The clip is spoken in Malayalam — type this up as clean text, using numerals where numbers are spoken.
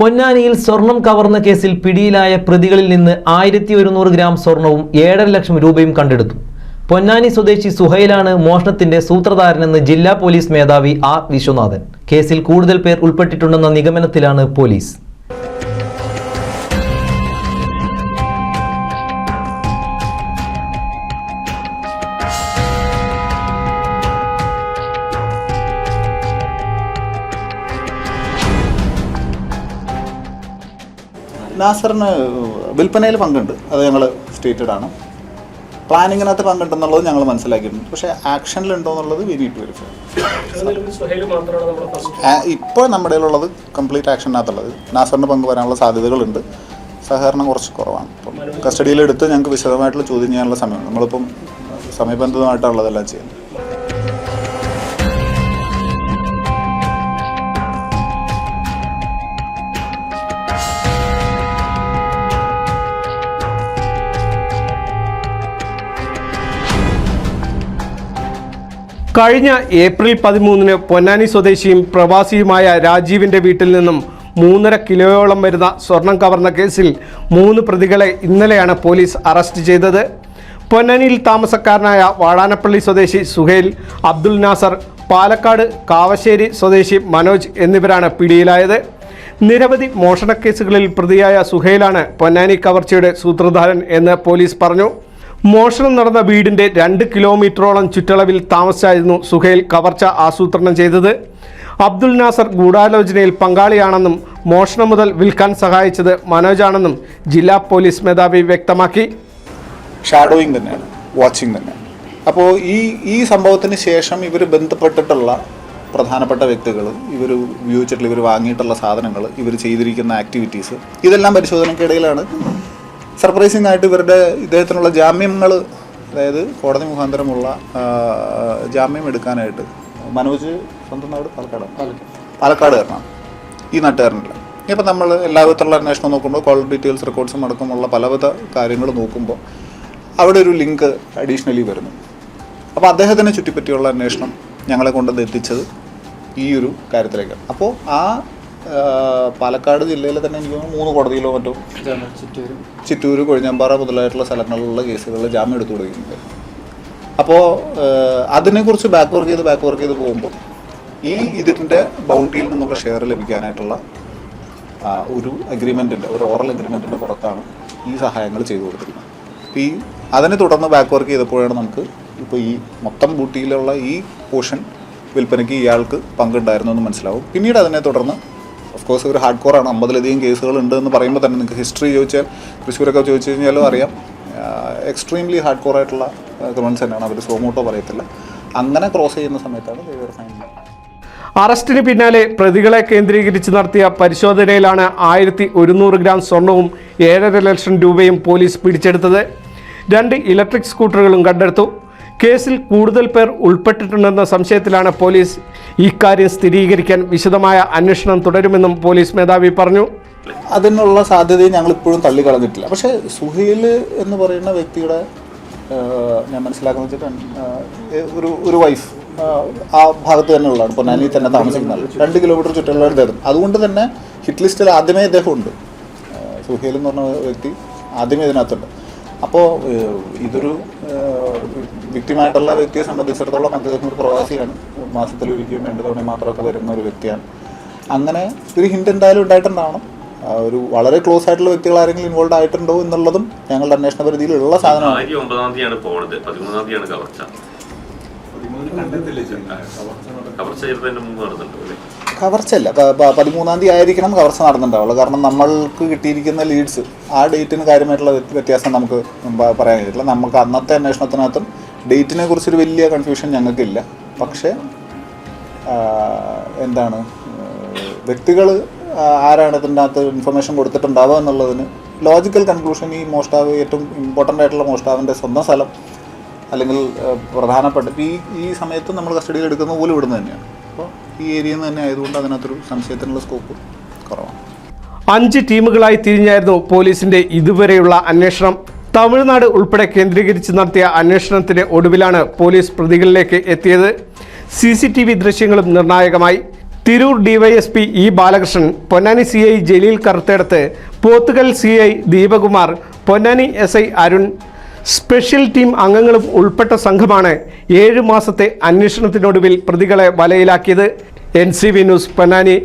പൊന്നാനിയിൽ സ്വർണം കവർന്ന കേസിൽ പിടിയിലായ പ്രതികളിൽ നിന്ന് 1100 ഗ്രാം സ്വർണവും 7.5 ലക്ഷം രൂപയും കണ്ടെടുത്തു. പൊന്നാനി സ്വദേശി സുഹൈലാണ് മോഷണത്തിന്റെ സൂത്രധാരനെന്ന് ജില്ലാ പോലീസ് മേധാവി ആർ വിശ്വനാഥൻ. കേസിൽ കൂടുതൽ പേർ ഉൾപ്പെട്ടിട്ടുണ്ടെന്ന നിഗമനത്തിലാണ് പോലീസ്. നാസറിന് വിൽപ്പനയിൽ പങ്കുണ്ട്, അത് ഞങ്ങൾ സ്റ്റേറ്റഡ് ആണ്. പ്ലാനിങ്ങിനകത്ത് പങ്കുണ്ടെന്നുള്ളത് ഞങ്ങൾ മനസ്സിലാക്കിയിട്ടുണ്ട്. പക്ഷേ ആക്ഷനിലുണ്ടോ എന്നുള്ളത് വി നീഡ് ടു വെരിഫൈ. ഇപ്പോൾ നമ്മുടെ ഉള്ളത് കംപ്ലീറ്റ് ആക്ഷനകത്തുള്ളത്. നാസറിന് പങ്ക് വരാനുള്ള സാധ്യതകളുണ്ട്. സഹകരണം കുറച്ച് കുറവാണ്. ഇപ്പം കസ്റ്റഡിയിലെടുത്ത് ഞങ്ങൾക്ക് വിശദമായിട്ടുള്ള ചോദ്യം ചെയ്യാനുള്ള സമയം നമ്മളിപ്പം സമയബന്ധിതമായിട്ടുള്ളതെല്ലാം ചെയ്യുന്നത്. കഴിഞ്ഞ ഏപ്രിൽ 13 പൊന്നാനി സ്വദേശിയും പ്രവാസിയുമായ രാജീവിൻ്റെ വീട്ടിൽ നിന്നും 3.5 കിലോയോളം വരുന്ന സ്വർണം കവർന്ന കേസിൽ 3 പ്രതികളെ ഇന്നലെയാണ് പോലീസ് അറസ്റ്റ് ചെയ്തത്. പൊന്നാനിയിൽ താമസക്കാരനായ വാടാനപ്പള്ളി സ്വദേശി സുഹൈൽ, അബ്ദുൽ നാസർ, പാലക്കാട് കാവശ്ശേരി സ്വദേശി മനോജ് എന്നിവരാണ് പിടിയിലായത്. നിരവധി മോഷണക്കേസുകളിൽ പ്രതിയായ സുഹൈലാണ് പൊന്നാനി കവർച്ചയുടെ സൂത്രധാരൻ എന്ന് പോലീസ് പറഞ്ഞു. മോഷണം നടന്ന വീടിൻ്റെ 2 കിലോമീറ്ററോളം ചുറ്റളവിൽ താമസിച്ചായിരുന്നു സുഹൈൽ കവർച്ച ആസൂത്രണം ചെയ്തത്. അബ്ദുൽ നാസർ ഗൂഢാലോചനയിൽ പങ്കാളിയാണെന്നും മോഷണം മുതൽ വിൽക്കാൻ സഹായിച്ചത് മനോജാണെന്നും ജില്ലാ പോലീസ് മേധാവി വ്യക്തമാക്കി. ഷാഡോയിങ് തന്നെയാണ്, വാച്ചിങ് തന്നെയാണ്. അപ്പോൾ ഈ സംഭവത്തിന് ശേഷം ഇവർ ബന്ധപ്പെട്ടിട്ടുള്ള പ്രധാനപ്പെട്ട വ്യക്തികൾ, ഇവർ ഉപയോഗിച്ചിട്ടുള്ള, ഇവർ വാങ്ങിയിട്ടുള്ള സാധനങ്ങൾ, ഇവർ ചെയ്തിരിക്കുന്ന ആക്ടിവിറ്റീസ്, ഇതെല്ലാം പരിശോധനയ്ക്കിടയിലാണ് സർപ്രൈസിംഗ് ആയിട്ട് ഇദ്ദേഹത്തിനുള്ള ജാമ്യങ്ങൾ, അതായത് കോടതി മുഖാന്തരമുള്ള ജാമ്യം എടുക്കാനായിട്ട് മനോജ് സ്വന്തം നാട് പാലക്കാടുകാരനാണ്, ഈ നാട്ടുകാരനല്ല. ഇപ്പം നമ്മൾ എല്ലാവിധത്തിലുള്ള അന്വേഷണം നോക്കുമ്പോൾ കോൾ ഡീറ്റെയിൽസ് റെക്കോർഡ്സും അടക്കമുള്ള പലവിധ കാര്യങ്ങൾ നോക്കുമ്പോൾ അവിടെ ഒരു ലിങ്ക് അഡീഷണലി വരുന്നു. അപ്പോൾ അദ്ദേഹത്തിനെ ചുറ്റിപ്പറ്റിയുള്ള അന്വേഷണം ഞങ്ങളെ കൊണ്ടുവന്ന് എത്തിച്ചത് ഈ ഒരു കാര്യത്തിലേക്കാണ്. അപ്പോൾ ആ പാലക്കാട് ജില്ലയിൽ തന്നെ എനിക്ക് 3 കോടതിയിലോ മറ്റോ, ചിറ്റൂർ, കൊഴിഞ്ഞാമ്പാറ മുതലായിട്ടുള്ള സ്ഥലങ്ങളിലുള്ള കേസുകളിൽ ജാമ്യം എടുത്തു കൊടുക്കുന്നുണ്ട്. അപ്പോൾ അതിനെക്കുറിച്ച് ബാക്ക് വർക്ക് ചെയ്ത് പോകുമ്പോൾ ഇതിൻ്റെ ബൗണ്ടിയിൽ നിന്നുള്ള ഷെയർ ലഭിക്കാനായിട്ടുള്ള ഒരു അഗ്രിമെൻറ്റിൻ്റെ, ഒരു ഓറൽ അഗ്രിമെൻറ്റിൻ്റെ പുറത്താണ് ഈ സഹായങ്ങൾ ചെയ്തു കൊടുത്തിരിക്കുന്നത്. അപ്പോൾ അതിനെ തുടർന്ന് ബാക്ക് വർക്ക് ചെയ്തപ്പോഴാണ് നമുക്ക് ഇപ്പോൾ ഈ മൊത്തം ബൂട്ടിയിലുള്ള ഈ പോർഷൻ വിൽപ്പനയ്ക്ക് ഇയാൾക്ക് പങ്കുണ്ടായിരുന്നു എന്ന് മനസ്സിലാവും. പിന്നീട് അതിനെ തുടർന്ന് ഓഫ്കോഴ്സ് ഒരു ഹാർഡ് കോറാണ്, 50ലധികം കേസുകളുണ്ട് എന്ന് പറയുമ്പോൾ തന്നെ നിങ്ങൾക്ക് ഹിസ്റ്ററി ചോദിച്ചാൽ, തൃശ്ശൂരൊക്കെ ചോദിച്ചു കഴിഞ്ഞാലും അറിയാം, എക്സ്ട്രീംലി ഹാർഡ് കോറായിട്ടുള്ള ക്രിമിനൽസ് തന്നെയാണ്. അവർ സോമോട്ടോ പറയത്തില്ല. അങ്ങനെ ക്രോസ് ചെയ്യുന്ന സമയത്താണ് ഫൈൻ. അറസ്റ്റിന് പിന്നാലെ പ്രതികളെ കേന്ദ്രീകരിച്ച് നടത്തിയ പരിശോധനയിലാണ് 1100 ഗ്രാം സ്വർണവും 7.5 ലക്ഷം രൂപയും പോലീസ് പിടിച്ചെടുത്തത്. 2 ഇലക്ട്രിക് സ്കൂട്ടറുകളും കണ്ടെടുത്തു. കേസിൽ കൂടുതൽ പേർ ഉൾപ്പെട്ടിട്ടുണ്ടെന്ന സംശയത്തിലാണ് പോലീസ്. ഇക്കാര്യം സ്ഥിരീകരിക്കാൻ വിശദമായ അന്വേഷണം തുടരുമെന്നും പോലീസ് മേധാവി പറഞ്ഞു. അതിനുള്ള സാധ്യതയും ഞങ്ങളിപ്പോഴും തള്ളിക്കളഞ്ഞിട്ടില്ല. പക്ഷേ സുഹൈൽ എന്ന് പറയുന്ന വ്യക്തിയുടെ ഞാൻ മനസ്സിലാക്കുന്ന വെച്ചിട്ട് ഒരു വൈഫ് ആ ഭാഗത്ത് തന്നെ ഉള്ളതാണ്, പൊന്നാനിയിൽ തന്നെ താമസിക്കുന്നത്. 2 കിലോമീറ്റർ ചുറ്റുള്ള ഇദ്ദേഹം. അതുകൊണ്ട് തന്നെ ഹിറ്റ് ലിസ്റ്റിൽ ആദ്യമേ ഇദ്ദേഹം ഉണ്ട്. സുഹൈൽ എന്ന് പറഞ്ഞ വ്യക്തി ആദ്യമേ ഇതിനകത്തുണ്ട്. അപ്പോൾ ഇതൊരു വ്യക്തിമായിട്ടുള്ള വ്യക്തിയെ സംബന്ധിച്ചിടത്തോളം അദ്ദേഹം ഒരു പ്രവാസിയാണ്. മാസത്തിലൊരിക്കലും 2 തവണ മാത്രമൊക്കെ വരുന്ന ഒരു വ്യക്തിയാണ്. അങ്ങനെ ഒരു ഹിന്റ് എന്തായാലും ഉണ്ടായിട്ടുണ്ടാവണം. ഒരു വളരെ ക്ലോസ് ആയിട്ടുള്ള വ്യക്തികൾ ആരെങ്കിലും ഇൻവോൾവ് ആയിട്ടുണ്ടോ എന്നുള്ളതും ഞങ്ങളുടെ അന്വേഷണ പരിധിയിലുള്ള സാധനമാണ്. കവർച്ചയല്ല, 13-ാം തീയതി ആയിരിക്കണം കവർച്ച നടന്നിട്ടുണ്ടാവുള്ളൂ. കാരണം നമ്മൾക്ക് കിട്ടിയിരിക്കുന്ന ലീഡ്സ് ആ ഡേറ്റിന് കാര്യമായിട്ടുള്ള വ്യത്യാസം നമുക്ക് പറയാൻ കഴിയില്ല. നമുക്ക് അന്നത്തെ അന്വേഷണത്തിനകത്തും ഡേറ്റിനെ കുറിച്ചൊരു വലിയ കൺഫ്യൂഷൻ ഞങ്ങൾക്കില്ല. പക്ഷേ എന്താണ് വ്യക്തികൾ ആരാണ് ഇതിൻ്റെ അകത്ത് ഇൻഫർമേഷൻ കൊടുത്തിട്ടുണ്ടാവുക എന്നുള്ളതിന് ലോജിക്കൽ കൺക്ലൂഷൻ ഈ മോഷ്ടാവ്, ഏറ്റവും ഇമ്പോർട്ടൻ്റ് ആയിട്ടുള്ള മോഷ്ടാവിൻ്റെ സ്വന്തം സ്ഥലം അല്ലെങ്കിൽ പ്രധാനപ്പെട്ട ഈ സമയത്ത് നമ്മൾ കസ്റ്റഡിയിൽ എടുക്കുന്ന പോലും ഇവിടുന്ന് തന്നെയാണ്. അപ്പോൾ ഈ ഏരിയയിൽ നിന്ന് തന്നെ ആയതുകൊണ്ട് അതിനകത്തൊരു സംശയത്തിനുള്ള സ്കോപ്പ് കുറവാണ്. 5 ടീമുകളായി തിരിഞ്ഞായിരുന്നു പോലീസിന്റെ ഇതുവരെയുള്ള അന്വേഷണം. തമിഴ്നാട് ഉൾപ്പെടെ കേന്ദ്രീകരിച്ച് നടത്തിയ അന്വേഷണത്തിന്റെ ഒടുവിലാണ് പോലീസ് പ്രതികളിലേക്ക് എത്തിയത്. CCTV ദൃശ്യങ്ങളും നിർണായകമായി. Tirur DYSP E Balakrishnan, Ponnani CI Jaleel Karuthedath, Pothukal CI Deepakumar, Ponnani SI Arun, special team അംഗങ്ങളും ഉൾപ്പെട്ട സംഘമാണ് 7 മാസത്തെ അന്വേഷണത്തിനൊടുവിൽ പ്രതികളെ വലയിലാക്കിയത്. NCV news, Ponnani.